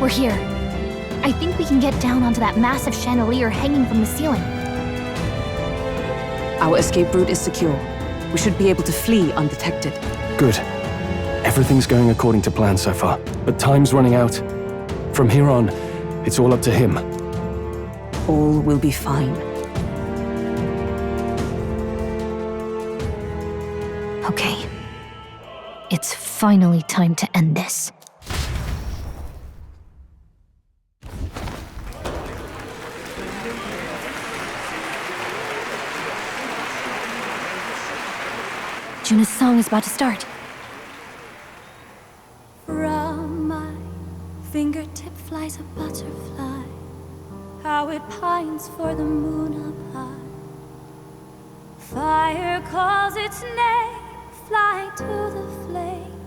We're here. I think we can get down onto that massive chandelier hanging from the ceiling. Our escape route is secure. We should be able to flee undetected. Good. Everything's going according to plan so far, but time's running out. From here on, it's all up to him. All will be fine. Okay. It's finally time to end this. Juna's song is about to start. From my fingertip flies a butterfly, how it pines for the moon up high. Fire calls its name, fly to the flame,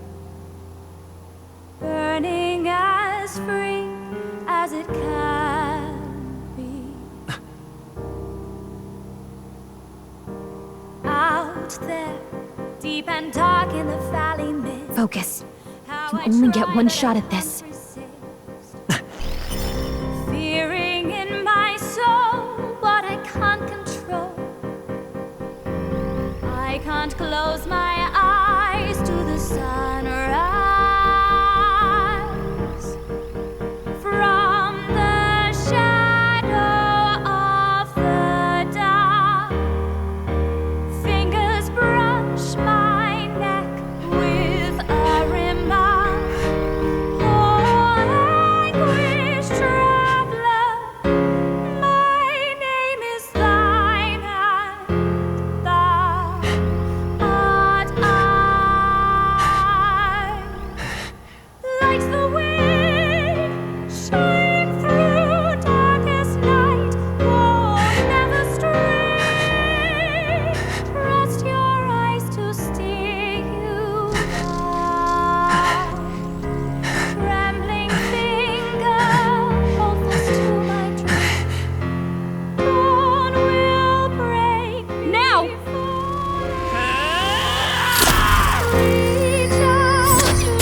burning as free as it can be. Out there, deep and dark in the valley mid. Focus. You only get one shot at this. Fearing in my soul what I can't control. I can't close my eyes to the sunrise. From the shadow of the dark, fingers brush my neck with a remark. Oh, anguish traveler, my name is thine, and thou art I. Like the wind, shine through darkest night. Oh, never stray. Trust your eyes to steer you on. Trembling finger, hold fast to my dream. Dawn will break now. Reach out to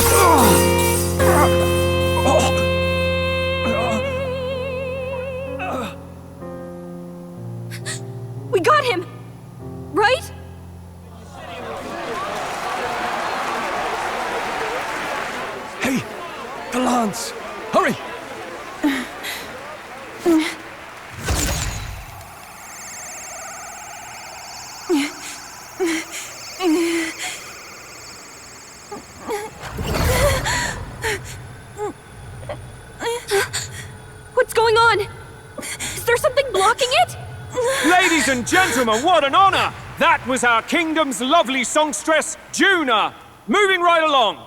We got him! Right? Hey! The lance! Hurry! What's going on? Is there something blocking it? Ladies and gentlemen, what an honor! That was our kingdom's lovely songstress, Juna. Moving right along.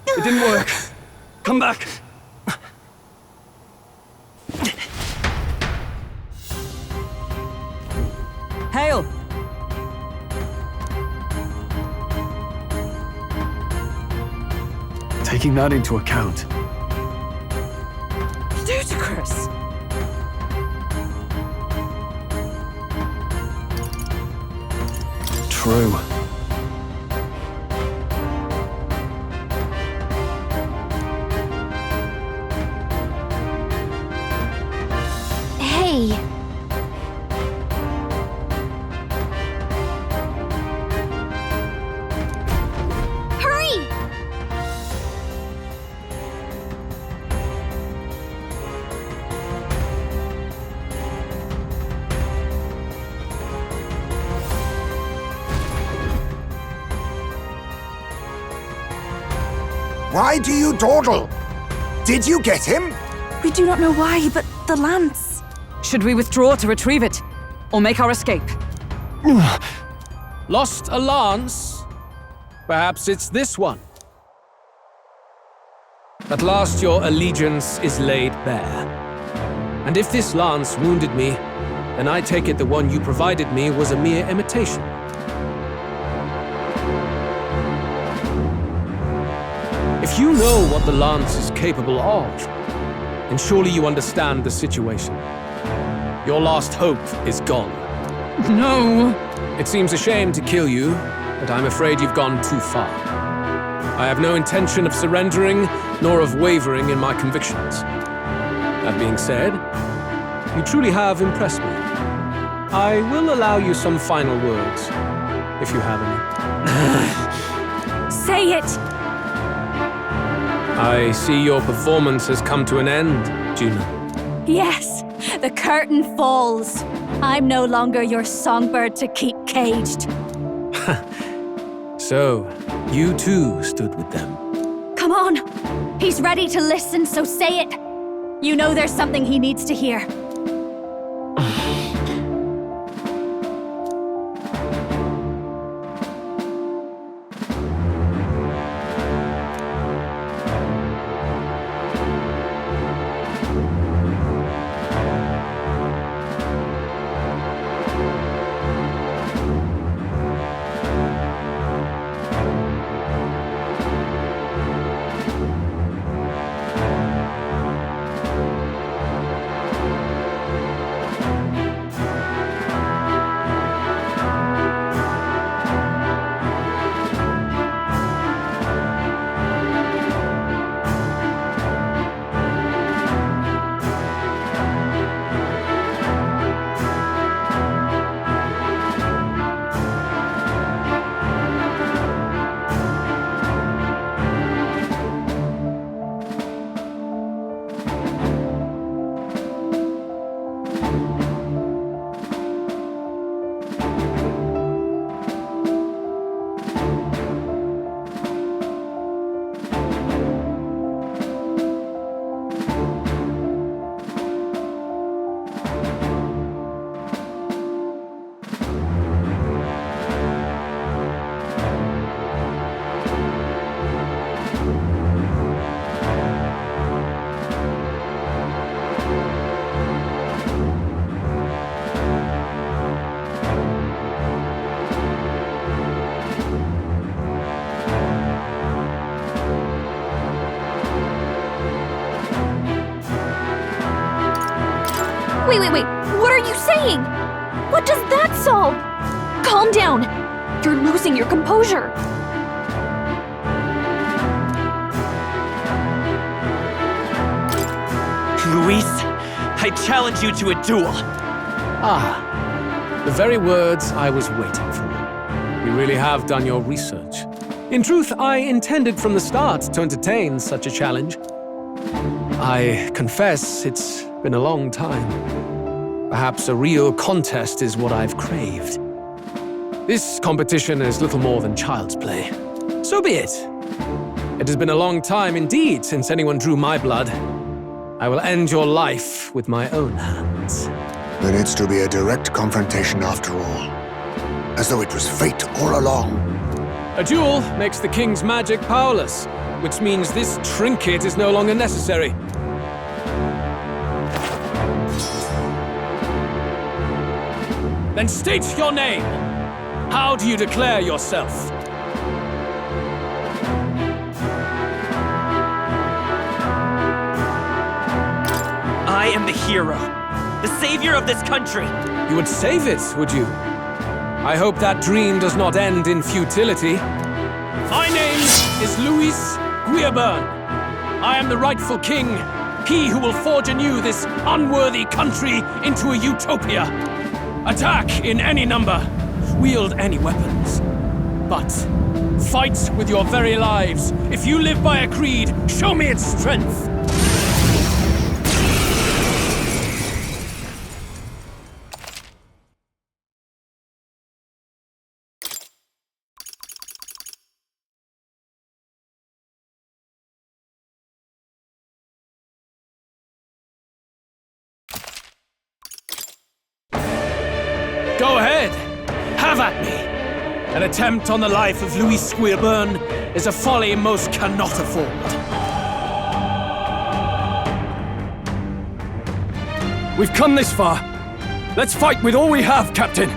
It didn't work. Come back. Hail! Taking that into account, Ludicrous! true. Hey! Hurry! Why do you dawdle? Did you get him? We do not know why, but the lance. Should we withdraw to retrieve it? Or make our escape? Lost a lance? Perhaps it's this one. At last your allegiance is laid bare. And if this lance wounded me, then I take it the one you provided me was a mere imitation. If you know what the lance is capable of, then surely you understand the situation. Your last hope is gone. No! It seems a shame to kill you, but I'm afraid you've gone too far. I have no intention of surrendering, nor of wavering in my convictions. That being said, you truly have impressed me. I will allow you some final words, if you have any. Say it! I see your performance has come to an end, Juno. Yes, the curtain falls. I'm no longer your songbird to keep caged. So, you too stood with them. Come on! He's ready to listen, so say it! You know there's something he needs to hear. Wait. What are you saying? What does that solve? Calm down. You're losing your composure. Luis, I challenge you to a duel. Ah, the very words I was waiting for. You really have done your research. In truth, I intended from the start to entertain such a challenge. I confess it's been a long time. Perhaps a real contest is what I've craved. This competition is little more than child's play. So be it. It has been a long time indeed since anyone drew my blood. I will end your life with my own hands. Then it's to be a direct confrontation after all. As though it was fate all along. A duel makes the king's magic powerless, which means this trinket is no longer necessary. Then state your name. How do you declare yourself? I am the hero, the savior of this country. You would save it, would you? I hope that dream does not end in futility. My name is Luis Guiaburn. I am the rightful king, he who will forge anew this unworthy country into a utopia. Attack in any number, wield any weapons. But fight with your very lives. If you live by a creed, show me its strength. Go ahead! Have at me! An attempt on the life of Luis Guiaburn is a folly most cannot afford. We've come this far. Let's fight with all we have, Captain.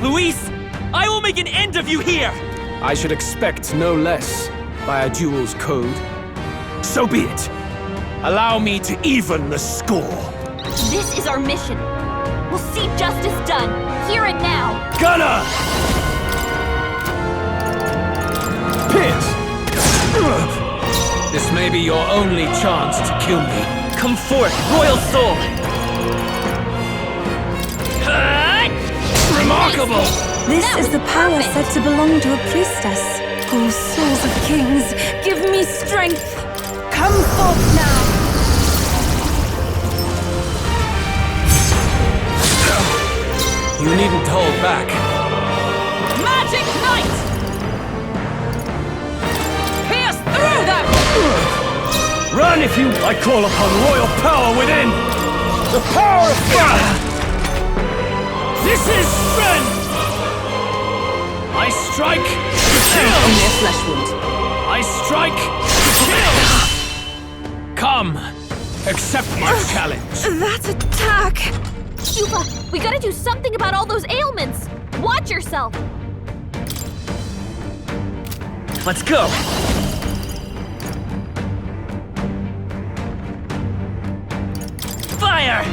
Luis, I will make an end of you here! I should expect no less by a duel's code. So be it. Allow me to even the score. This is our mission. We'll see justice done, here and now. Gunner! may be your only chance to kill me. Come forth, royal soul! Remarkable! This is the power said to belong to a priestess. Oh, souls of kings, give me strength! Come forth now! You needn't hold back. Magic Knight! Pierce through them! Run if you... I call upon royal power within! The power of fire! This is strength! I strike to kill! Only a flesh wound. I strike to kill! Come, accept my challenge. That attack! Cuba, we gotta do something about all those ailments! Watch yourself! Let's go! Fire!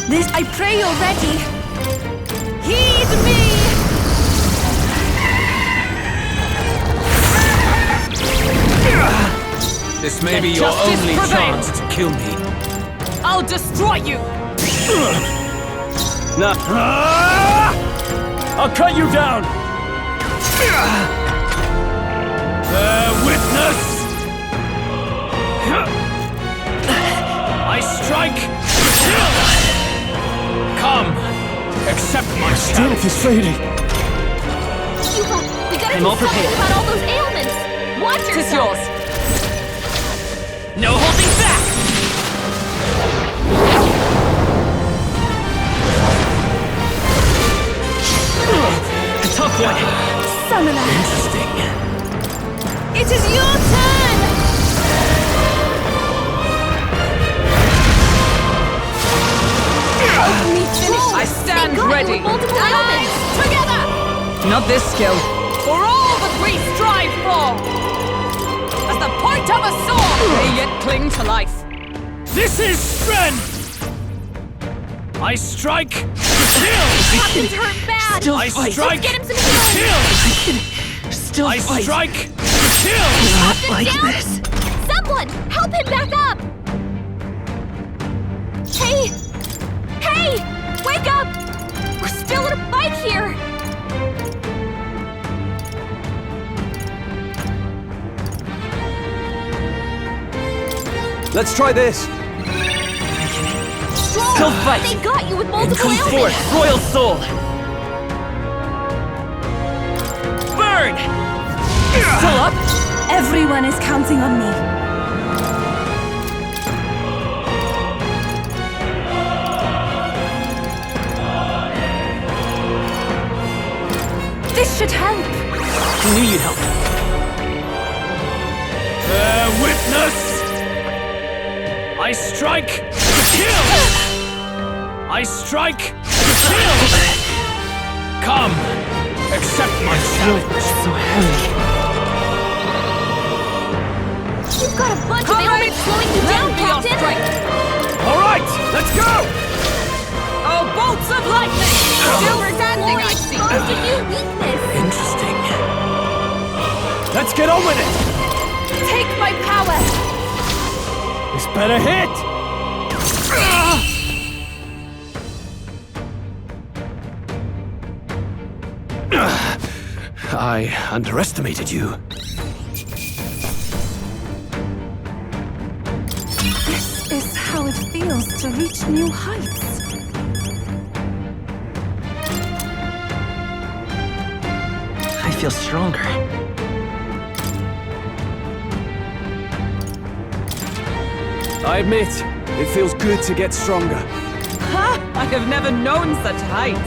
This, I pray you're ready. Heed me! This may Let be your justice only prevail. chance to kill me. I'll destroy you! Nah. I'll cut you down! Bear witness! I strike to kill! Come, accept my challenge. Strength is fading. Cuba, we gotta I'm do all something prepared. about all those ailments! Watch Tis yourself! yours. No holding back! A tough one! Summoner, Interesting. it is your turn! Help me finish I stand ready. Multiple ailments! Together! Not this skill. For all that we strive for! As the point of a sword, they yet cling to life. This is strength! I strike to kill! Captain's hurt bad! Still I fight. strike Get him some to healing! kill! Still I fight. strike to kill! Not Captain like down! this. Someone, help him back up! Hey! Hey! Wake up! We're still in a fight here! Let's try this! Strong! Still fight. They got you with multiple Come ailments! forth, royal soul! Burn! Still up? Everyone is counting on me. This should help. I knew you'd help. Bear witness! I strike to kill! I strike to kill! Come, accept my challenge. So heavy. You've got a bunch of Comrades, ailments slowing you down, lend me your Captain! strength. All right, let's go! Oh, bolts of lightning! Still standing, I see. Caused a new weakness! Interesting. Let's get on with it! Take my power. This better hit! I underestimated you. This is how it feels to reach new heights. I feel stronger. I admit, it feels good to get stronger. Ha! I have never known such heights.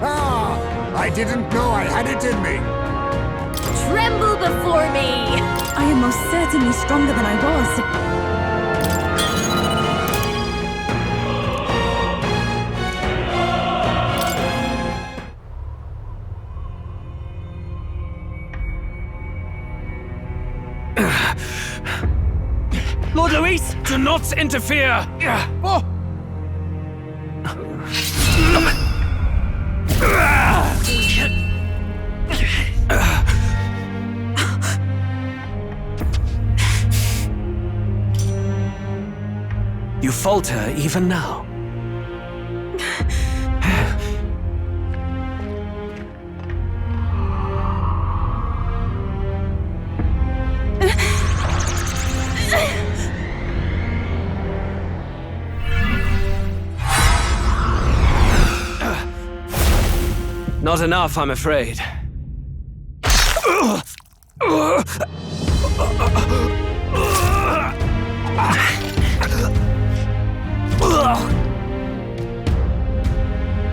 Ah! I didn't know I had it in me. Tremble before me! I am most certainly stronger than I was. Lord Luis, do not interfere! Oh. falter even now. Not enough, I'm afraid.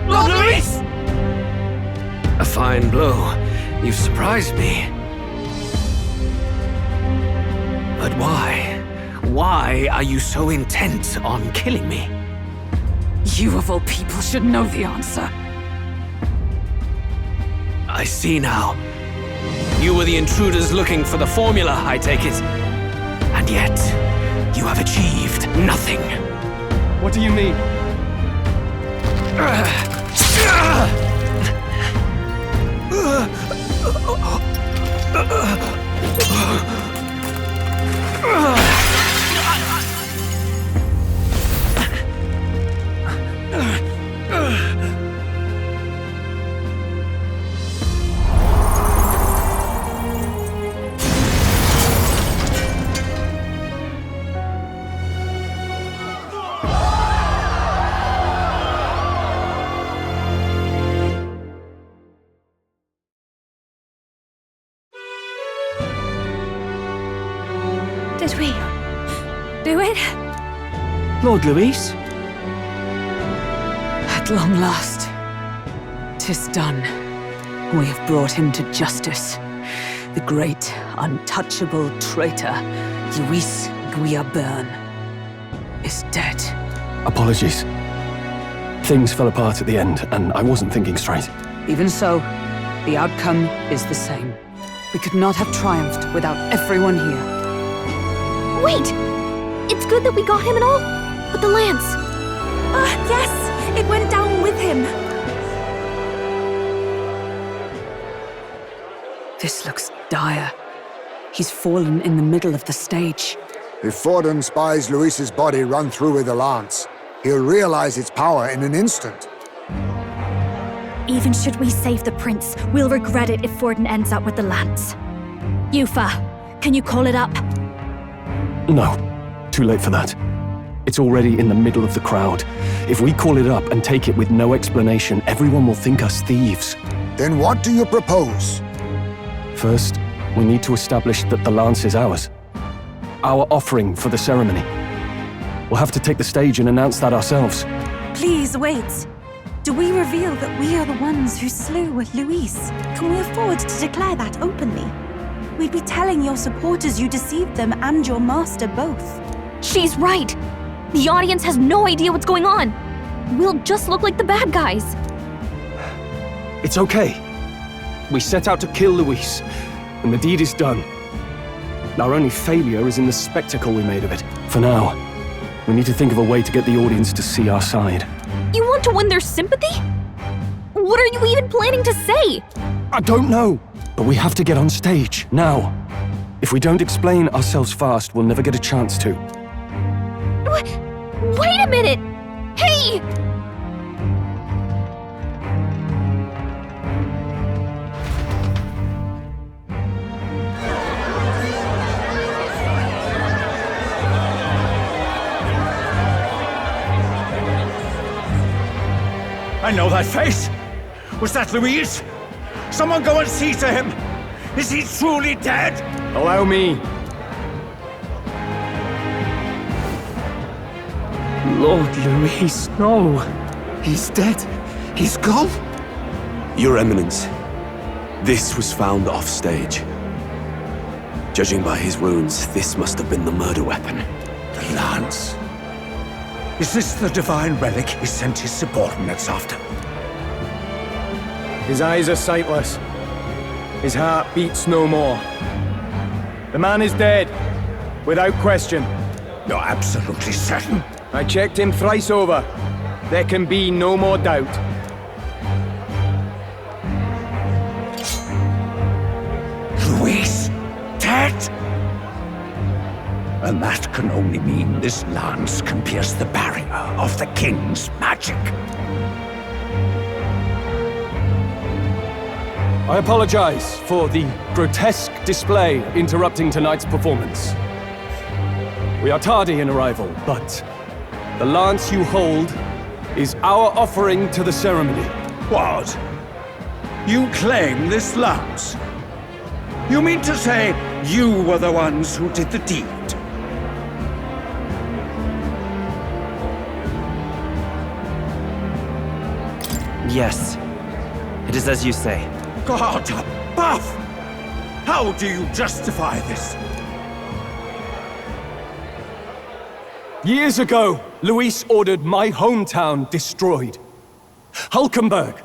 Lord Luis! A fine blow. You've surprised me. But why? Why are you so intent on killing me? You of all people should know the answer. I see now. You were the intruders looking for the formula, I take it. And yet, you have achieved nothing. What do you mean? Did we do it? Lord Luis? At long last, 'tis done. We have brought him to justice. The great, untouchable traitor, Luis Guillaburn, is dead. Apologies. Things fell apart at the end, and I wasn't thinking straight. Even so, the outcome is the same. We could not have triumphed without everyone here. Wait! It's good that we got him and all, but the lance. Yes! It went down with him! This looks dire. He's fallen in the middle of the stage. If Forden spies Luis's body run through with the lance, he'll realize its power in an instant. Even should we save the prince, we'll regret it if Forden ends up with the lance. Yufa, can you call it up? No, too late for that. It's already in the middle of the crowd. If we call it up and take it with no explanation, everyone will think us thieves. Then what do you propose? First, we need to establish that the lance is ours. Our offering for the ceremony. We'll have to take the stage and announce that ourselves. Please wait. Do we reveal that we are the ones who slew Luis? Can we afford to declare that openly? We'd be telling your supporters you deceived them and your master both. She's right! The audience has no idea what's going on! We'll just look like the bad guys! It's okay. We set out to kill Luis, and the deed is done. Our only failure is in the spectacle we made of it. For now, we need to think of a way to get the audience to see our side. You want to win their sympathy? What are you even planning to say? I don't know, but we have to get on stage, now. If we don't explain ourselves fast, we'll never get a chance to. Wait a minute! Hey! I know that face! Was that Luis? Someone go and see to him! Is he truly dead? Allow me. Lord Luis, no. He's dead. He's gone. Your Eminence, this was found off stage. Judging by his wounds, this must have been the murder weapon. The lance. Is this the divine relic he sent his subordinates after? His eyes are sightless. His heart beats no more. The man is dead, without question. You're absolutely certain? I checked him thrice over. There can be no more doubt. Luis? Dead? And that can only mean this lance can pierce the barrier of the king's magic. I apologize for the grotesque display interrupting tonight's performance. We are tardy in arrival, but the lance you hold is our offering to the ceremony. What? You claim this lance? You mean to say you were the ones who did the deed? Yes, it is as you say. God above! How do you justify this? Years ago, Luis ordered my hometown destroyed. Hulkenberg,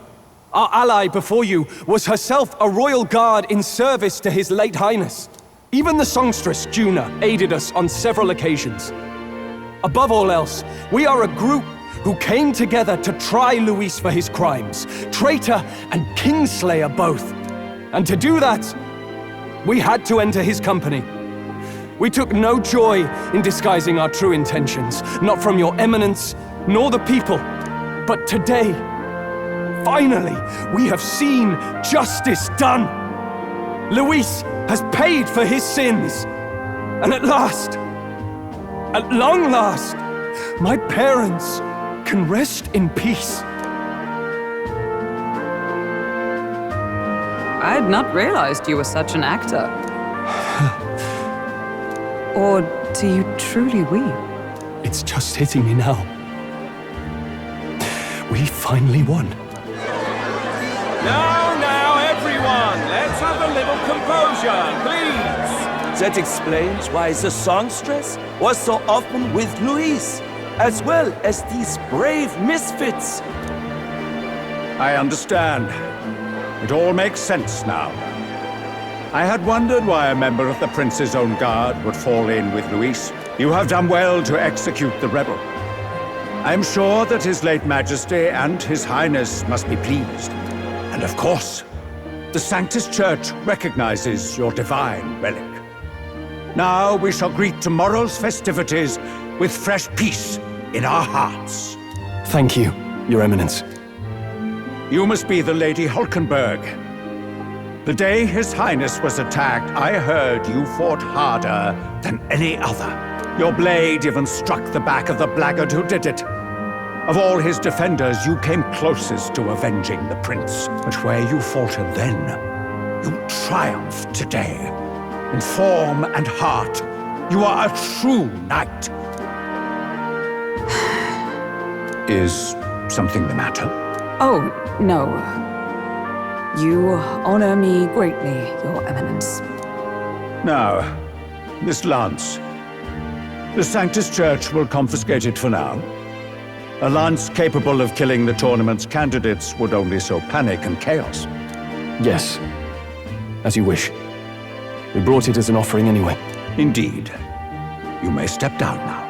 our ally before you, was herself a royal guard in service to His late Highness. Even the songstress, Juna, aided us on several occasions. Above all else, we are a group who came together to try Luis for his crimes, traitor and kingslayer both. And to do that, we had to enter his company. We took no joy in disguising our true intentions, not from your eminence, nor the people. But today, finally, we have seen justice done. Luis has paid for his sins. And at last, at long last, my parents can rest in peace. I had not realized you were such an actor. Or do you truly weep? It's just hitting me now. We finally won. Now, everyone, let's have a little composure, please. That explains why the songstress was so often with Luis, as well as these brave misfits. I understand. It all makes sense now. I had wondered why a member of the Prince's own guard would fall in with Luis. You have done well to execute the rebel. I am sure that His late Majesty and His Highness must be pleased. And of course, the Sanctus Church recognizes your divine relic. Now we shall greet tomorrow's festivities with fresh peace in our hearts. Thank you, Your Eminence. You must be the Lady Hulkenberg. The day His Highness was attacked, I heard you fought harder than any other. Your blade even struck the back of the blackguard who did it. Of all his defenders, you came closest to avenging the prince. But where you faltered then, you triumph today. In form and heart, you are a true knight. Is something the matter? Oh, no. You honor me greatly, Your Eminence. Now, this lance. The Sanctus Church will confiscate it for now. A lance capable of killing the tournament's candidates would only sow panic and chaos. Yes, as you wish. We brought it as an offering anyway. Indeed. You may step down now.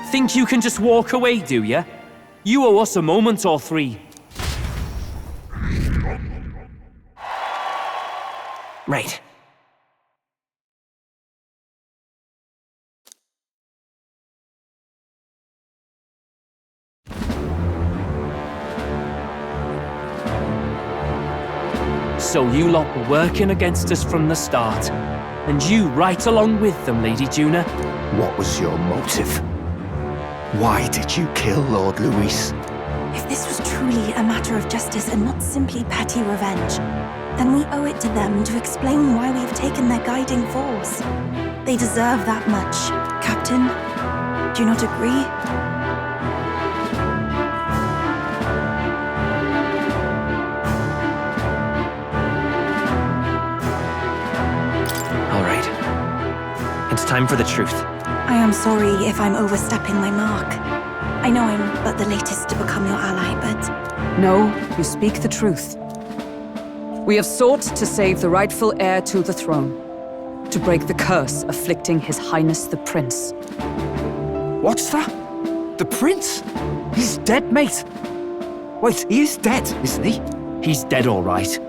Think you can just walk away, do ya? You owe us a moment or three. Right. So you lot were working against us from the start. And you right along with them, Lady Juna. What was your motive? Why did you kill Lord Luis? If this was truly a matter of justice and not simply petty revenge, then we owe it to them to explain why we have taken their guiding force. They deserve that much. Captain, do you not agree? All right. It's time for the truth. I am sorry if I'm overstepping my mark. I know I'm but the latest to become your ally, but... No, you speak the truth. We have sought to save the rightful heir to the throne, to break the curse afflicting His Highness the Prince. What's that? The prince? He's dead, mate. Wait, he is dead, isn't he? He's dead, all right.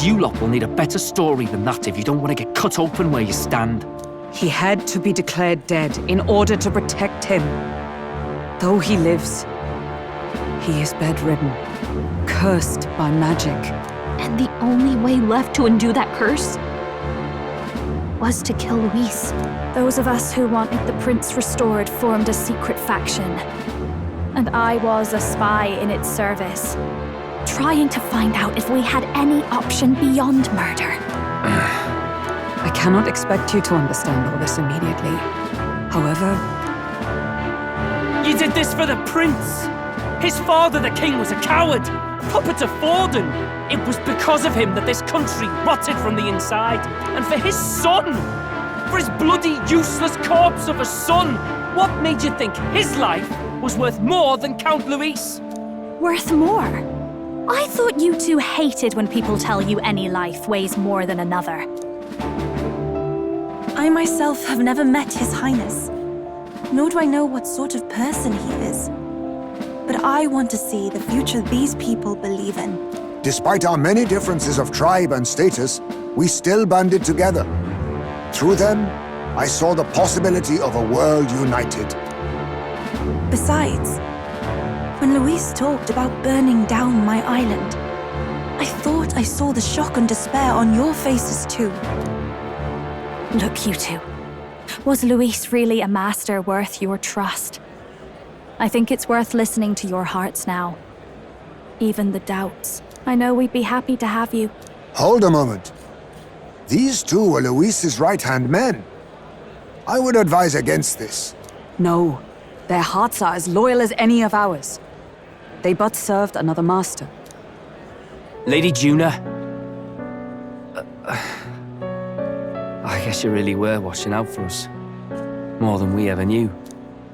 You lot will need a better story than that if you don't want to get cut open where you stand. He had to be declared dead in order to protect him. Though he lives, he is bedridden, cursed by magic. And the only way left to undo that curse was to kill Luis. Those of us who wanted the prince restored formed a secret faction. And I was a spy in its service, trying to find out if we had any option beyond murder. I cannot expect you to understand all this immediately. However, You did this for the prince! His father, the king, was a coward! Puppet of Forden! It was because of him that this country rotted from the inside. And for his son! For his bloody, useless corpse of a son! What made you think his life was worth more than Count Luis? Worth more? I thought you two hated when people tell you any life weighs more than another. I myself have never met His Highness, nor do I know what sort of person he is. But I want to see the future these people believe in. Despite our many differences of tribe and status, we still banded together. Through them, I saw the possibility of a world united. Besides, when Luis talked about burning down my island, I thought I saw the shock and despair on your faces too. Look, you two. Was Luis really a master worth your trust? I think it's worth listening to your hearts now. Even the doubts. I know we'd be happy to have you. Hold a moment. These two were Luis's right-hand men. I would advise against this. no, their hearts are as loyal as any of ours. They but served another master. Lady Juna. I guess you really were watching out for us. More than we ever knew.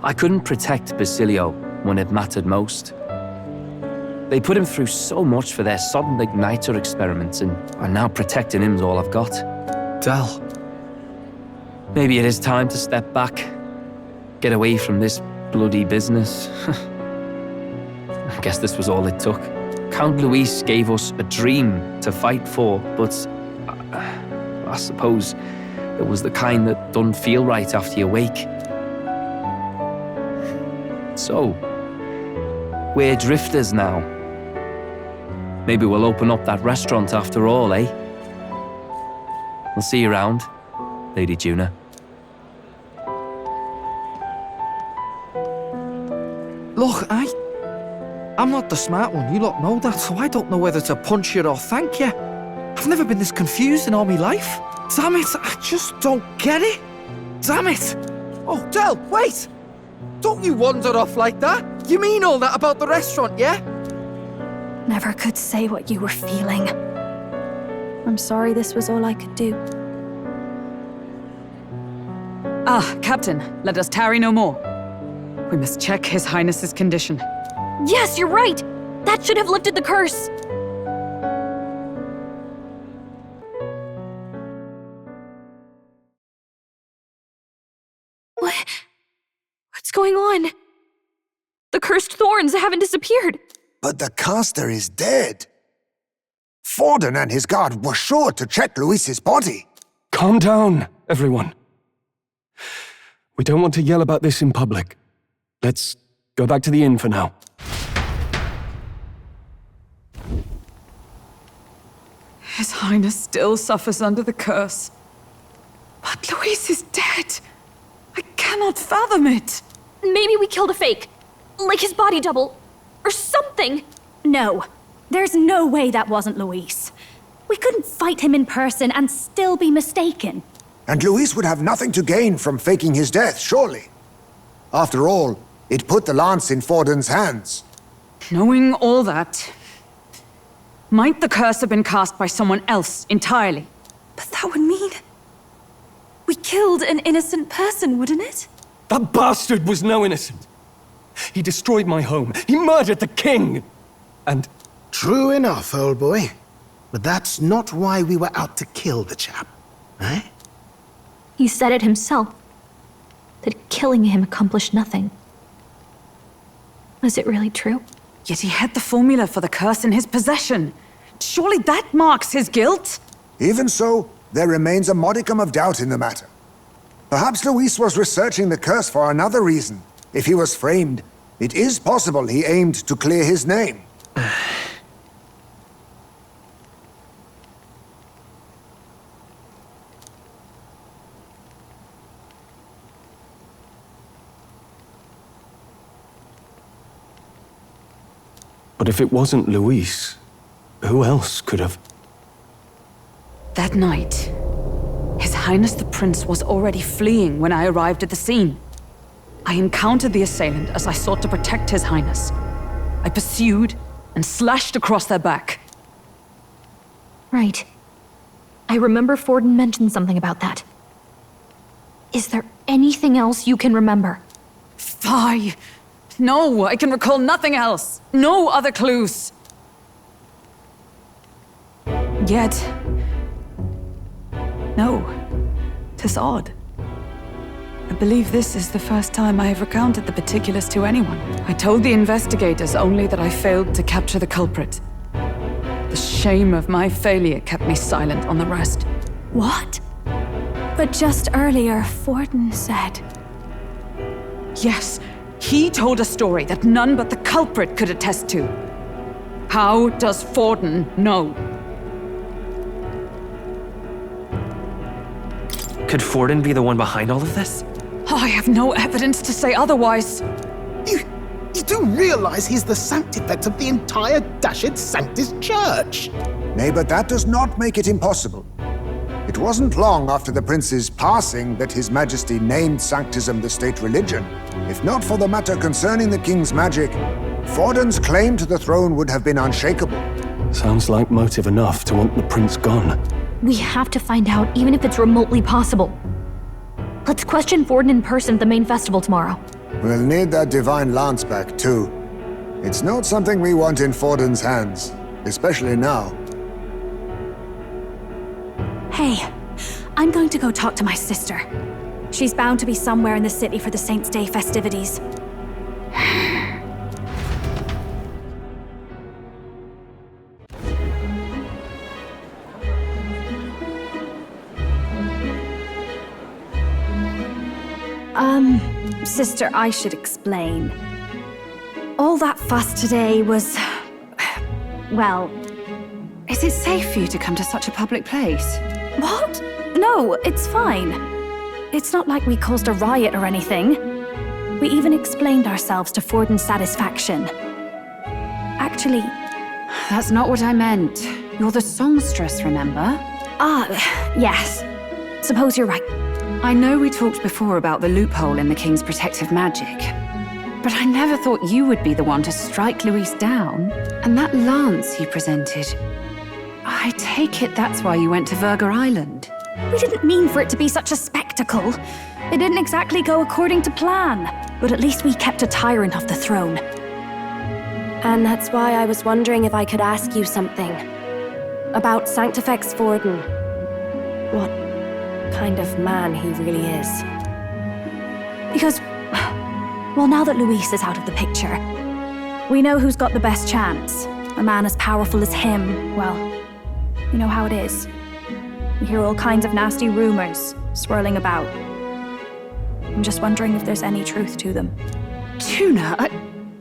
I couldn't protect Basilio when it mattered most. They put him through so much for their sudden igniter experiments, and now protecting him's all I've got. Del. Maybe it is time to step back. Get away from this bloody business. I guess this was all it took. Count Luis gave us a dream to fight for, but I suppose it was the kind that doesn't feel right after you wake. So, we're drifters now. Maybe we'll open up that restaurant after all, eh? We'll see you around, Lady Juna. Look, I'm not the smart one, you lot know that, so I don't know whether to punch you or thank you. I've never been this confused in all my life. Damn it, I just don't get it. Damn it. Oh, Del, wait! Don't you wander off like that. You mean all that about the restaurant, yeah? Never could say what you were feeling. I'm sorry this was all I could do. Ah, Captain, let us tarry no more. We must check His Highness's condition. Yes, you're right! That should have lifted the curse! What's going on? The cursed thorns haven't disappeared. But the caster is dead. Forden and his guard were sure to check Luis's body. Calm down, everyone. We don't want to yell about this in public. Let's go back to the inn for now. His Highness still suffers under the curse. But Luis is dead. I cannot fathom it. Maybe we killed a fake. Like his body double. Or something. No. There's no way that wasn't Luis. We couldn't fight him in person and still be mistaken. And Luis would have nothing to gain from faking his death, surely. After all, it put the lance in Forden's hands. Knowing all that, might the curse have been cast by someone else entirely? But that would mean we killed an innocent person, wouldn't it? That bastard was no innocent. He destroyed my home. He murdered the king. And... True enough, old boy. But that's not why we were out to kill the chap, eh? He said it himself. That killing him accomplished nothing. Was it really true? Yet he had the formula for the curse in his possession. Surely that marks his guilt? Even so, there remains a modicum of doubt in the matter. Perhaps Luis was researching the curse for another reason. If he was framed, it is possible he aimed to clear his name. But if it wasn't Luis, who else could have... That night, His Highness the Prince was already fleeing when I arrived at the scene. I encountered the assailant as I sought to protect His Highness. I pursued and slashed across their back. Right. I remember Forden mentioned something about that. Is there anything else you can remember? Fie! No, I can recall nothing else. No other clues. Yet... no. 'Tis odd. I believe this is the first time I have recounted the particulars to anyone. I told the investigators only that I failed to capture the culprit. The shame of my failure kept me silent on the rest. What? But just earlier, Forden said... Yes, he told a story that none but the culprit could attest to. How does Forden know? Could Forden be the one behind all of this? I have no evidence to say otherwise. You do realize he's the sanctifex of the entire Dashed Sanctis Church? Nay, but that does not make it impossible. It wasn't long after the prince's passing that His Majesty named Sanctism the state religion. If not for the matter concerning the king's magic, Forden's claim to the throne would have been unshakable. Sounds like motive enough to want the prince gone. We have to find out, even if it's remotely possible. Let's question Forden in person at the main festival tomorrow. We'll need that divine lance back, too. It's not something we want in Forden's hands, especially now. Hey, I'm going to go talk to my sister. She's bound to be somewhere in the city for the Saints' Day festivities. Sister, I should explain. All that fuss today was... well... Is it safe for you to come to such a public place? What? No, it's fine. It's not like we caused a riot or anything. We even explained ourselves to Forden's satisfaction. Actually... That's not what I meant. You're the songstress, remember? Yes. Suppose you're right. I know we talked before about the loophole in the King's protective magic, but I never thought you would be the one to strike Luis down. And that lance he presented... I take it that's why you went to Verger Island. We didn't mean for it to be such a spectacle. It didn't exactly go according to plan. But at least we kept a tyrant off the throne. And that's why I was wondering if I could ask you something. About Sanctifex Forden. What kind of man he really is. Because, well, now that Luis is out of the picture, we know who's got the best chance. A man as powerful as him, well, you know how it is. You hear all kinds of nasty rumors swirling about. I'm just wondering if there's any truth to them. Tuna,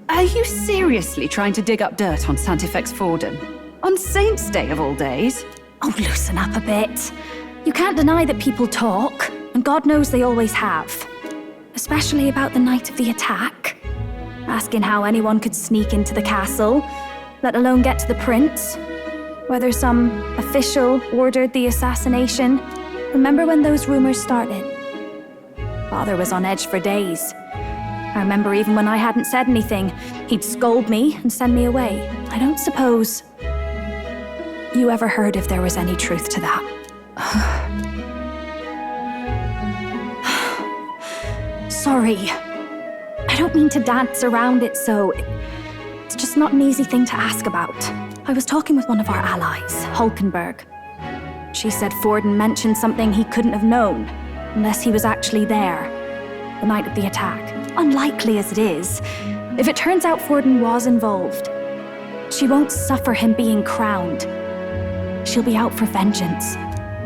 are you seriously trying to dig up dirt on Sanctifex Forden? On Saints' Day of all days? Oh, loosen up a bit. You can't deny that people talk, and God knows they always have. Especially about the night of the attack. Asking how anyone could sneak into the castle, let alone get to the prince. Whether some official ordered the assassination. Remember when those rumors started? Father was on edge for days. I remember even when I hadn't said anything, he'd scold me and send me away. I don't suppose you ever heard if there was any truth to that. Sorry. I don't mean to dance around it, so... It's just not an easy thing to ask about. I was talking with one of our allies, Hulkenberg. She said Forden mentioned something he couldn't have known, unless he was actually there, the night of the attack. Unlikely as it is, if it turns out Forden was involved, she won't suffer him being crowned. she'll be out for vengeance.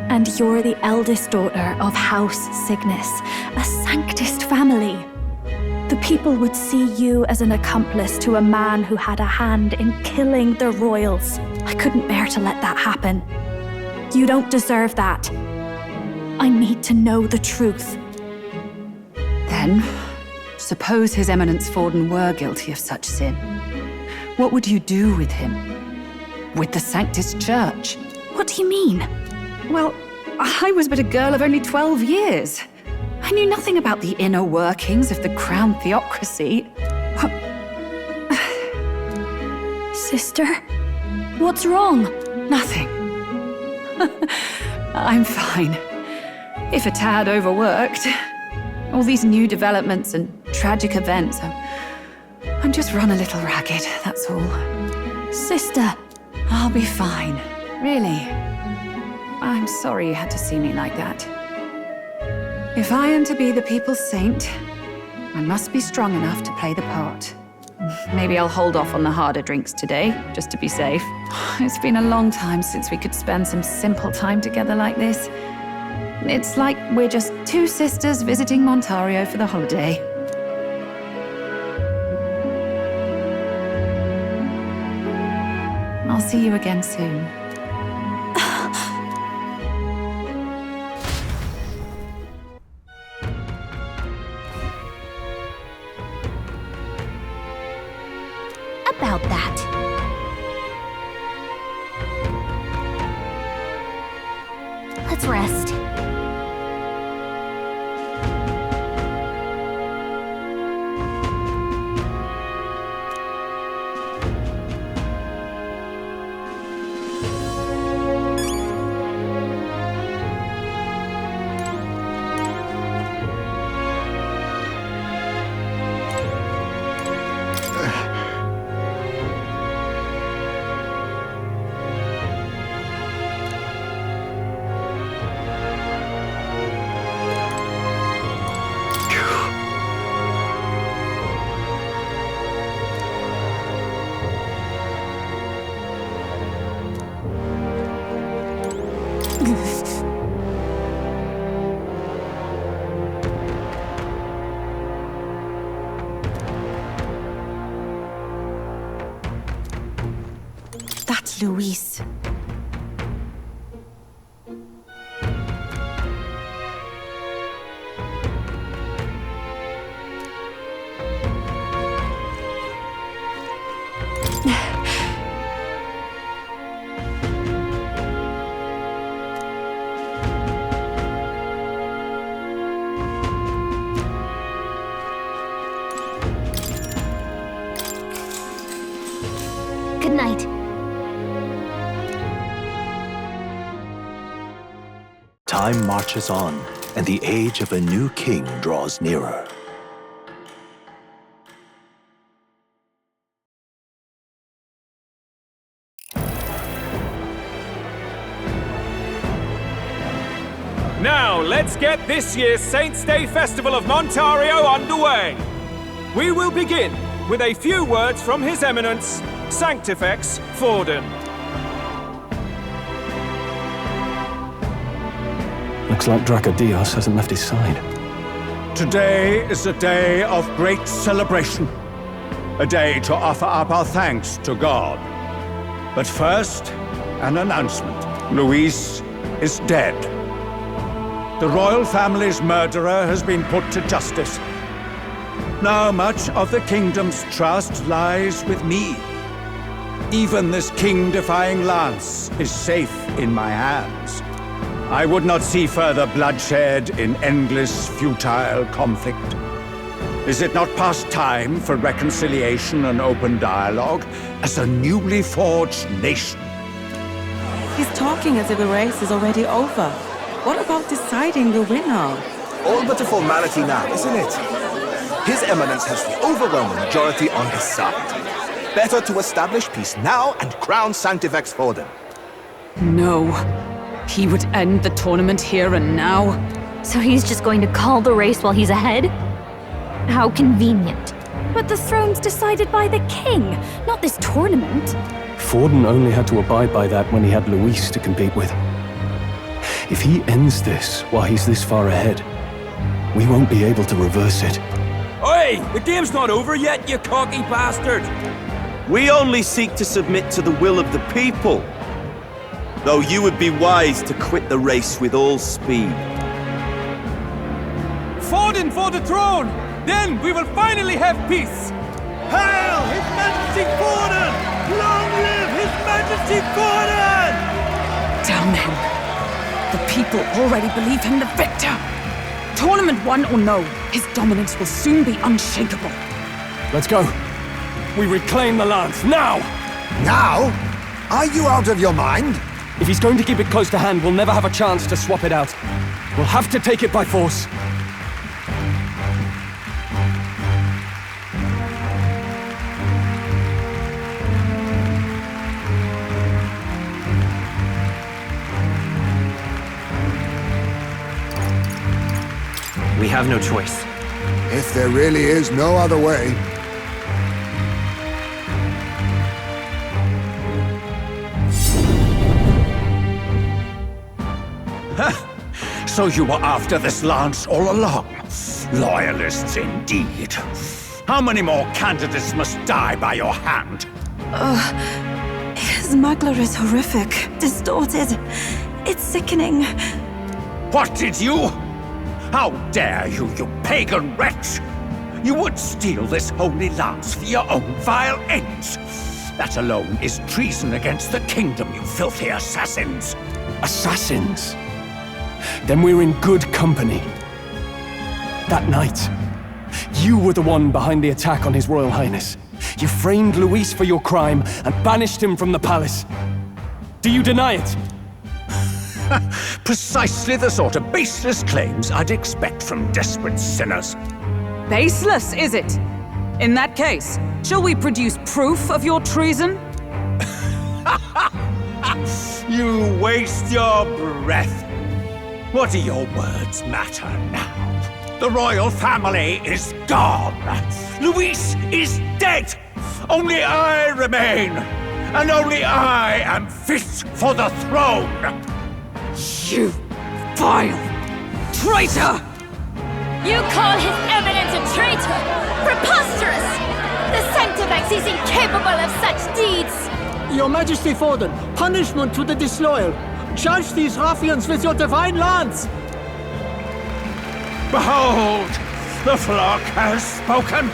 And you're the eldest daughter of House Cygnus, a Sanctist family. The people would see you as an accomplice to a man who had a hand in killing the royals. I couldn't bear to let that happen. You don't deserve that. I need to know the truth. Then, suppose His Eminence Forden were guilty of such sin. What would you do with him? With the Sanctist Church? What do you mean? Well, I was but a girl of only 12 years. I knew nothing about the inner workings of the crown theocracy. Sister, what's wrong? Nothing. I'm fine. If a tad overworked. All these new developments and tragic events. I'm just run a little ragged, that's all. Sister. I'll be fine. Really. I'm sorry you had to see me like that. If I am to be the people's saint, I must be strong enough to play the part. Maybe I'll hold off on the harder drinks today, just to be safe. It's been a long time since we could spend some simple time together like this. It's like we're just two sisters visiting Montario for the holiday. I'll see you again soon. About that. Let's rest. That's Luis. Good night. Time marches on, and the age of a new king draws nearer. Now, let's get this year's Saints' Day Festival of Montario underway. We will begin with a few words from His Eminence, Sanctifex Forden. Looks like Dracodios hasn't left his side. Today is a day of great celebration. A day to offer up our thanks to God. But first, an announcement. Luis is dead. The royal family's murderer has been put to justice. Now much of the kingdom's trust lies with me. Even this king-defying lance is safe in my hands. I would not see further bloodshed in endless, futile conflict. Is it not past time for reconciliation and open dialogue as a newly forged nation? He's talking as if the race is already over. What about deciding the winner? All but a formality now, isn't it? His Eminence has the overwhelming majority on his side. Better to establish peace now and crown Sanctifex Forden. No. He would end the tournament here and now. So he's just going to call the race while he's ahead? How convenient. But the throne's decided by the king, not this tournament. Forden only had to abide by that when he had Luis to compete with. If he ends this while he's this far ahead, we won't be able to reverse it. Oi! The game's not over yet, you cocky bastard! We only seek to submit to the will of the people. Though you would be wise to quit the race with all speed. Forden for the throne! Then we will finally have peace! Hail His Majesty Forden! Long live His Majesty Forden! Damn him. The people already believe him the victor. Tournament won or no, his dominance will soon be unshakable. Let's go. We reclaim the lands, now! Now? Are you out of your mind? If he's going to keep it close to hand, we'll never have a chance to swap it out. We'll have to take it by force. We have no choice. If there really is no other way. So you were after this lance all along? Loyalists indeed. How many more candidates must die by your hand? His smuggler is horrific, distorted. It's sickening. What did you? How dare you, you pagan wretch! You would steal this holy lance for your own vile ends. That alone is treason against the kingdom, you filthy assassins. Assassins? Then we're in good company. That night, you were the one behind the attack on His Royal Highness. You framed Luis for your crime and banished him from the palace. Do you deny it? Precisely the sort of baseless claims I'd expect from desperate sinners. Baseless, is it? In that case, shall we produce proof of your treason? You waste your breath. What do your words matter now? The royal family is gone. Luis is dead. Only I remain. And only I am fit for the throne. You vile traitor! You call His Eminence a traitor? Preposterous! The Sanctifex is incapable of such deeds! Your Majesty Forden, punishment to the disloyal! Judge these ruffians with your divine lance! Behold! The flock has spoken!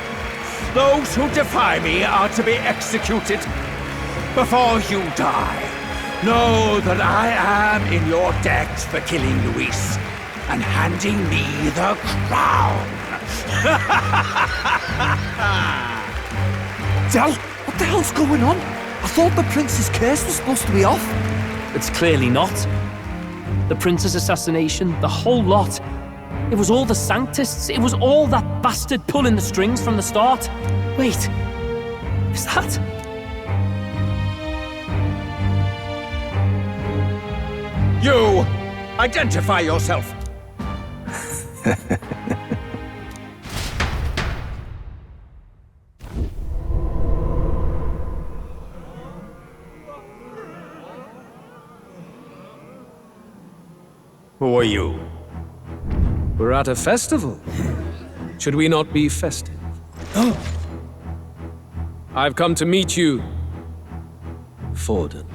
Those who defy me are to be executed. Before you die, know that I am in your debt for killing Luis and handing me the crown. Del, what the hell's going on? I thought the prince's curse was supposed to be off. It's clearly not. The prince's assassination, the whole lot. It was all the Sanctists. It was all that bastard pulling the strings from the start. Wait, is that... You! Identify yourself! Who are you? We're at a festival. Should we not be festive? I've come to meet you, Forden.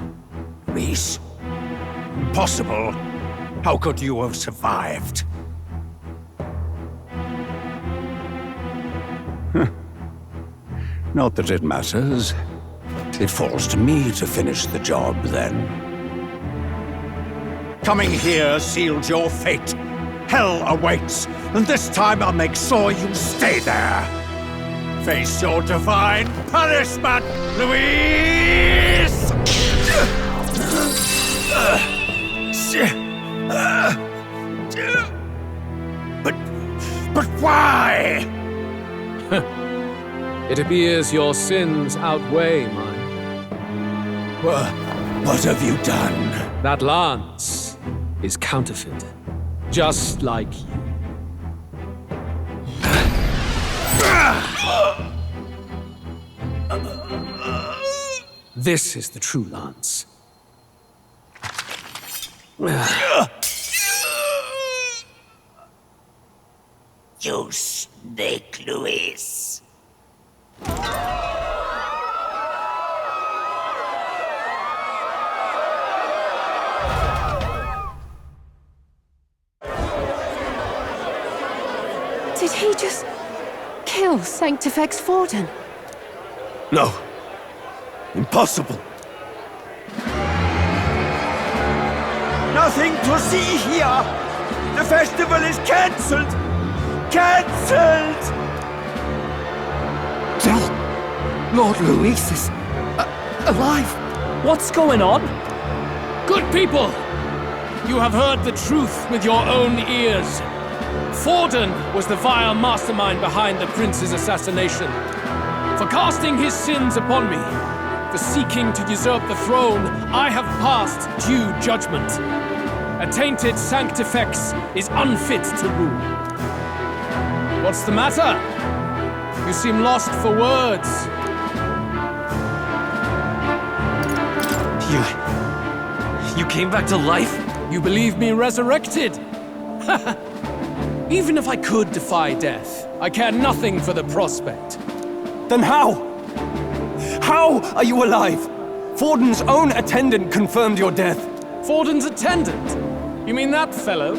Reese? Impossible. How could you have survived? Not that it matters. It falls to me to finish the job, then. Coming here sealed your fate. Hell awaits, and this time I'll make sure you stay there. Face your divine punishment, Luis! But why? It appears your sins outweigh mine. What have you done? That lance is counterfeit, just like you. This is the true lance. You snake, Luis. Did he just kill Sanctifex Forden? No. Impossible. Nothing to see here! The festival is cancelled! Cancelled! Lord Luis is alive. What's going on? Good people! You have heard the truth with your own ears. Forden was the vile mastermind behind the prince's assassination. For casting his sins upon me, for seeking to usurp the throne, I have passed due judgment. A tainted Sanctifex is unfit to rule. What's the matter? You seem lost for words. You came back to life? You believe me resurrected? Even if I could defy death, I care nothing for the prospect. Then how? How are you alive? Forden's own attendant confirmed your death. Forden's attendant? You mean that fellow?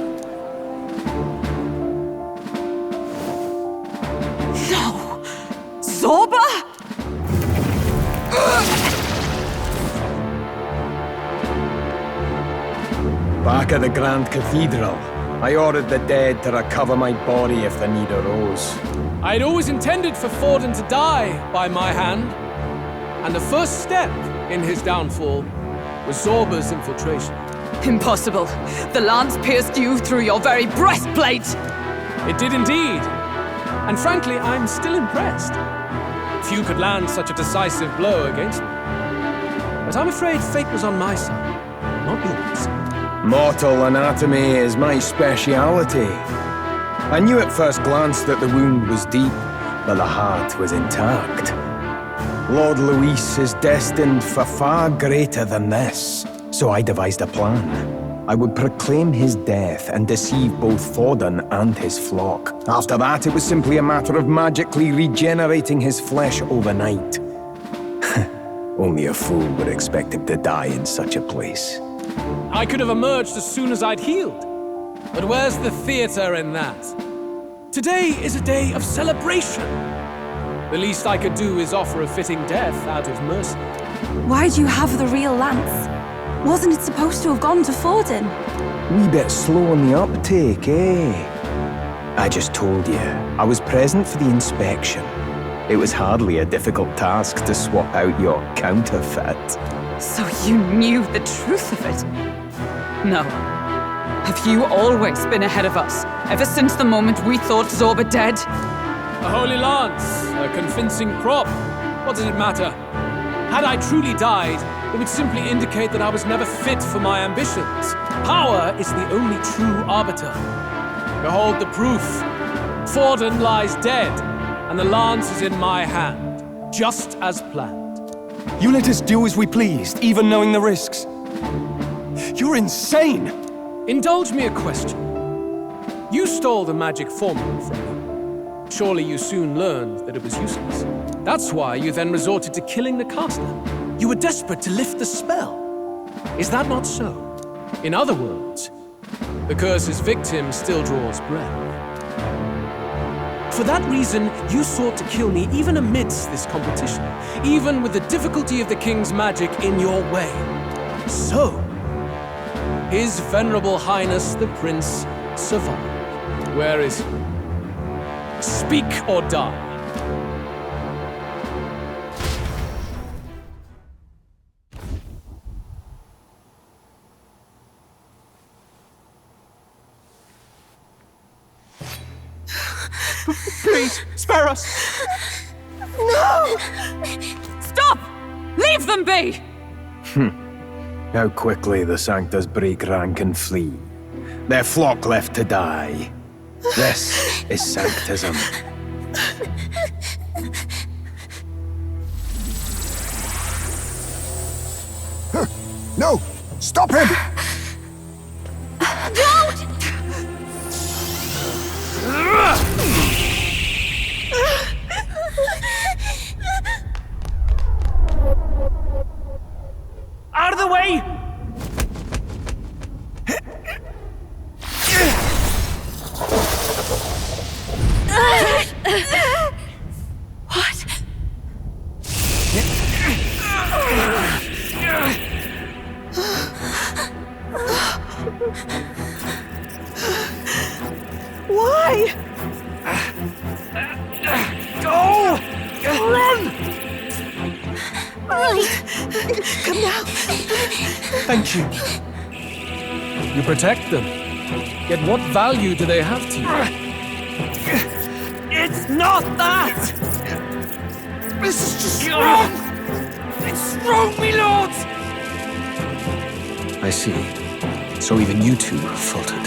No! Zorba? Back at the Grand Cathedral, I ordered the dead to recover my body if the need arose. I had always intended for Forden to die by my hand, and the first step in his downfall was Zorba's infiltration. Impossible. The lance pierced you through your very breastplate! It did indeed. And frankly, I'm still impressed. Few could land such a decisive blow against me. But I'm afraid fate was on my side, not yours. Mortal anatomy is my speciality. I knew at first glance that the wound was deep, but the heart was intact. Lord Luis is destined for far greater than this, so I devised a plan. I would proclaim his death and deceive both Forden and his flock. After that, it was simply a matter of magically regenerating his flesh overnight. Only a fool would expect him to die in such a place. I could have emerged as soon as I'd healed. But where's the theater in that? Today is a day of celebration. The least I could do is offer a fitting death out of mercy. Why do you have the real lance? Wasn't it supposed to have gone to Forden? Wee bit slow on the uptake, eh? I just told you, I was present for the inspection. It was hardly a difficult task to swap out your counterfeit. So you knew the truth of it? No. Have you always been ahead of us, ever since the moment we thought Zorba dead? A holy lance, a convincing prop. What does it matter? Had I truly died, it would simply indicate that I was never fit for my ambitions. Power is the only true arbiter. Behold the proof. Forden lies dead, and the lance is in my hand, just as planned. You let us do as we pleased, even knowing the risks. You're insane! Indulge me a question. You stole the magic formula from me. Surely you soon learned that it was useless. That's why you then resorted to killing the caster. You were desperate to lift the spell. Is that not so? In other words, the curse's victim still draws breath. For that reason, you sought to kill me even amidst this competition, even with the difficulty of the king's magic in your way. So, His Venerable Highness the Prince survived. Where is he? Speak or die. Please, spare us! No! Stop! Leave them be! How quickly the Sanctus break rank and flee. Their flock left to die. This is Sanctism. No! Stop him! Don't! Out of the way! What? Why? Go! Run! Come now. Thank you. You protect them. Yet what value do they have to you? It's not that! This is just wrong! It's wrong, me lords! I see. So even you two faltered.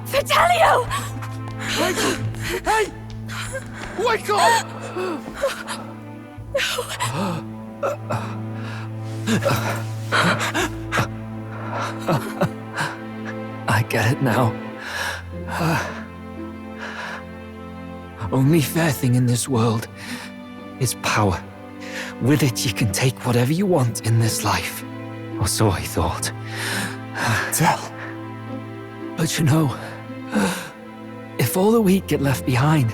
Vitelio! Hey! Wake up! I get it now. Only fair thing in this world is power. With it, you can take whatever you want in this life. Or so I thought. Tell. But you know, if all the weak get left behind,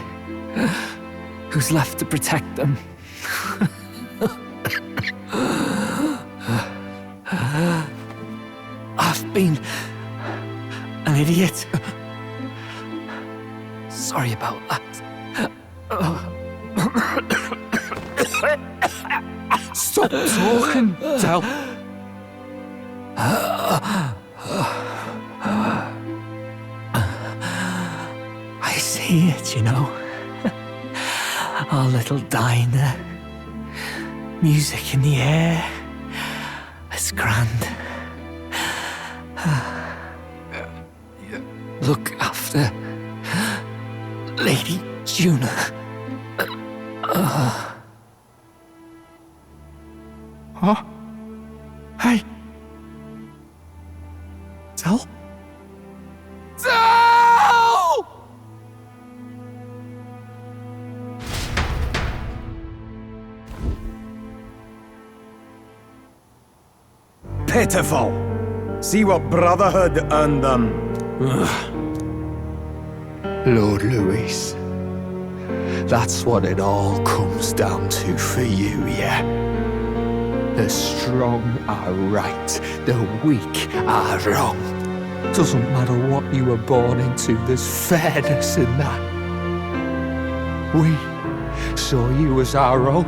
who's left to protect them? I've been an idiot. Sorry about that. Stop talking, Del. I see it, you know. Our little diner. Music in the air. It's grand. Look after Lady Juna. Huh? Hey. Del? Del! Pitiful! See what brotherhood earned them. Lord Louis, that's what it all comes down to for you, yeah? The strong are right, the weak are wrong. Doesn't matter what you were born into, there's fairness in that. We saw you as our hope.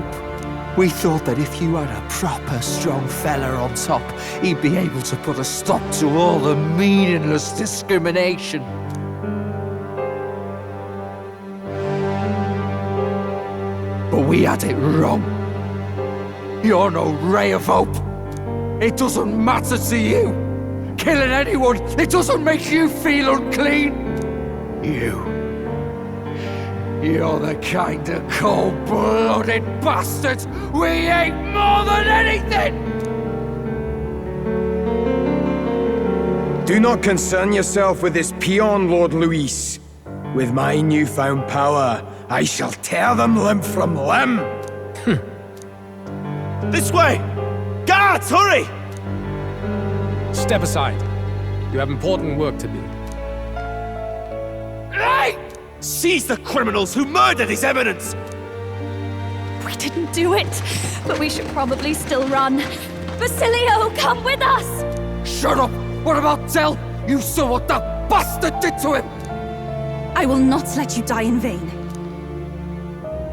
We thought that if you had a proper strong fella on top, he'd be able to put a stop to all the meaningless discrimination. But we had it wrong. You're no ray of hope. It doesn't matter to you. Killing anyone, it doesn't make you feel unclean. You're the kind of cold-blooded bastards we hate more than anything! Do not concern yourself with this peon, Lord Louis. With my newfound power, I shall tear them limb from limb. This way! Guards, hurry! Step aside. You have important work to do. Hey! Seize the criminals who murdered His Eminence! We didn't do it, but we should probably still run. Basilio, come with us! Shut up! What about Del? You saw what that bastard did to him! I will not let you die in vain.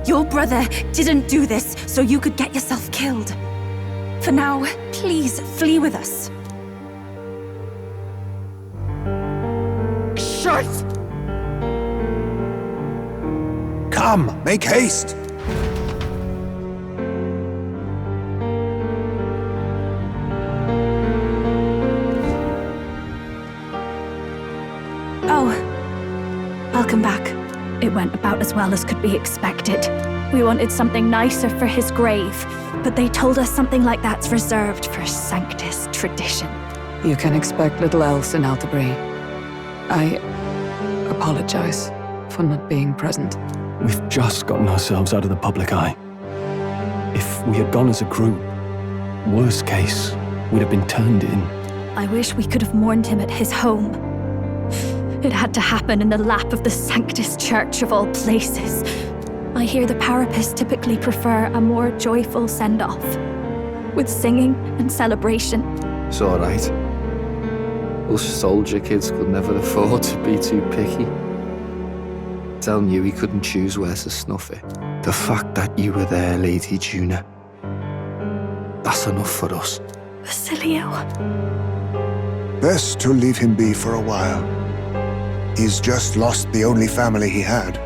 Your brother didn't do this so you could get yourself killed. For now, please flee with us. Shit! Come, make haste! Oh, welcome back. It went about as well as could be expected. We wanted something nicer for his grave, but they told us something like that's reserved for Sanctus tradition. You can expect little else in Altabri. I apologize for not being present. We've just gotten ourselves out of the public eye. If we had gone as a group, worst case, we'd have been turned in. I wish we could have mourned him at his home. It had to happen in the lap of the Sanctus Church of all places. I hear the Parapists typically prefer a more joyful send-off, with singing and celebration. It's alright. Us soldier kids could never afford to be too picky. Telling you he couldn't choose where to snuff it. The fact that you were there, Lady Juna, that's enough for us. Basilio. Best to leave him be for a while. He's just lost the only family he had.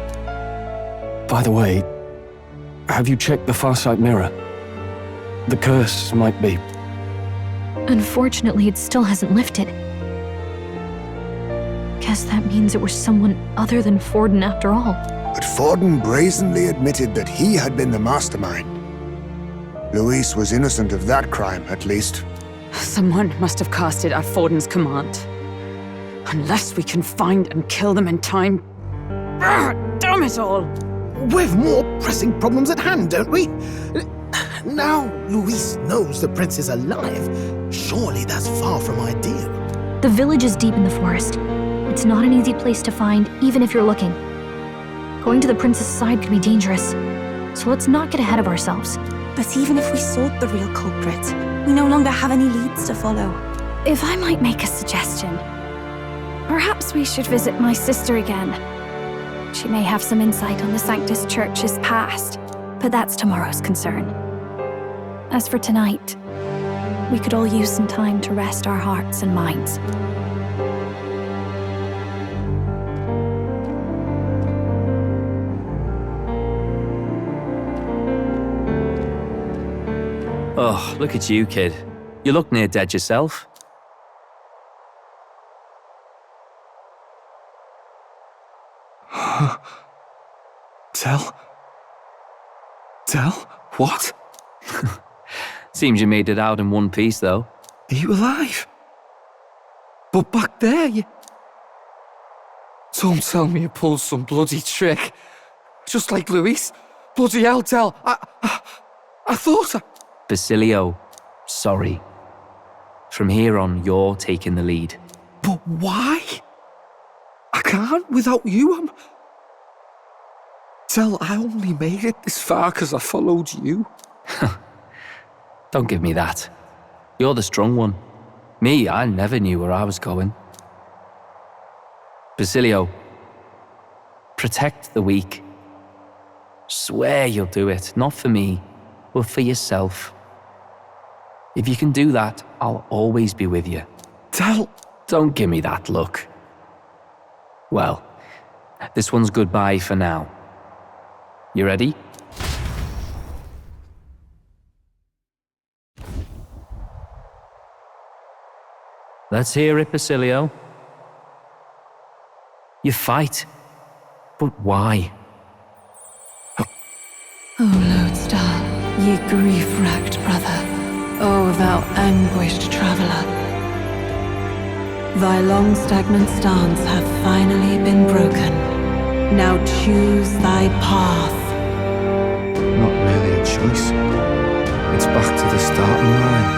By the way, have you checked the Farsight mirror? The curse might be... Unfortunately, it still hasn't lifted. Guess that means it was someone other than Forden after all. But Forden brazenly admitted that he had been the mastermind. Luis was innocent of that crime, at least. Someone must have cast it at Forden's command. Unless we can find and kill them in time. Damn it all! We've more pressing problems at hand, don't we? Now Luis knows the prince is alive. Surely that's far from ideal. The village is deep in the forest. It's not an easy place to find, even if you're looking. Going to the prince's side could be dangerous, so let's not get ahead of ourselves. But even if we sought the real culprit, we no longer have any leads to follow. If I might make a suggestion, perhaps we should visit my sister again. She may have some insight on the Sanctus Church's past, but that's tomorrow's concern. As for tonight, we could all use some time to rest our hearts and minds. Oh, look at you, kid. You look near dead yourself. Tell? What? Seems you made it out in one piece, though. Are you alive? But back there, you... Don't tell me you pulled some bloody trick. Just like Luis. Bloody hell, Tell. I thought I... Basilio, sorry. From here on, you're taking the lead. But why? I can't without you. Tell, I only made it this far because I followed you. Don't give me that. You're the strong one. Me, I never knew where I was going. Basilio, protect the weak. Swear you'll do it, not for me, but for yourself. If you can do that, I'll always be with you. Tell... Don't give me that look. Well, this one's goodbye for now. You ready? Let's hear it, Basilio. You fight, but why? O Lodestar, ye grief-racked brother, O thou anguished traveller. Thy long stagnant stance hath finally been broken. Now choose thy path. Not really a choice. It's back to the starting line.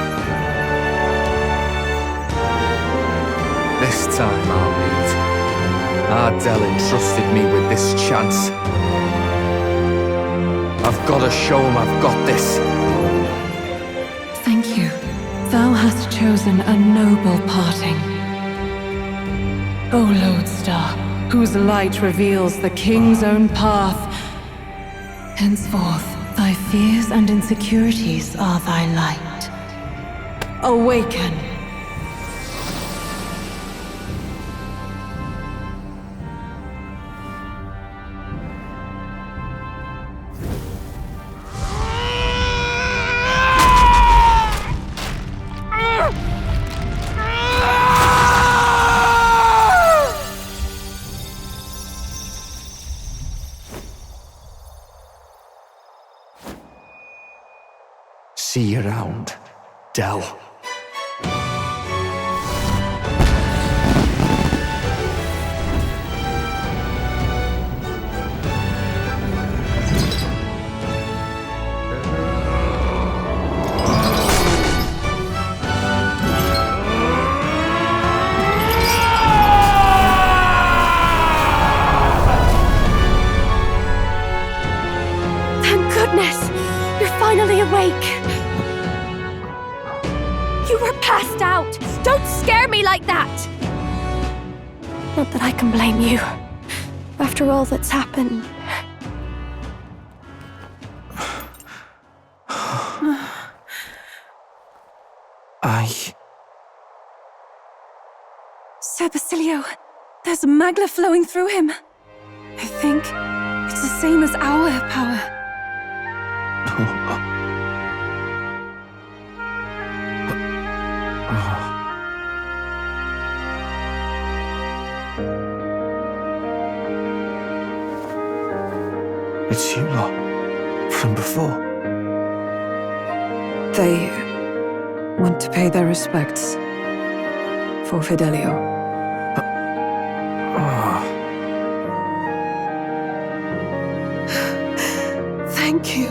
This time I'll lead. Ardell entrusted me with this chance. I've got to show him I've got this. Thank you. Thou hast chosen a noble parting. O Lodestar, whose light reveals the king's own path, Henceforth, thy fears and insecurities are thy light. Awaken! See you around, Del. Thank goodness! You're finally awake! You were passed out! Don't scare me like that! Not that I can blame you. After all that's happened. Sir Basilio, there's magla flowing through him. I think it's the same as our power. It's you lot. From before. They went to pay their respects for Fidelio. Thank you.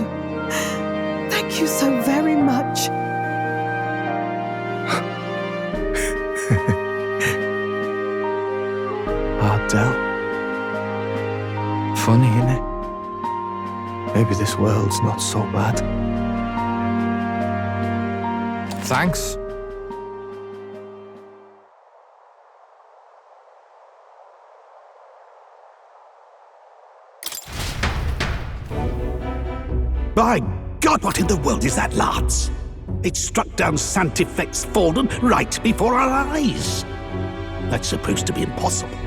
Thank you so very much. Del. Funny, innit? Maybe this world's not so bad. Thanks. By God, what in the world is that, lads? It struck down Santifex Fallen right before our eyes. That's supposed to be impossible.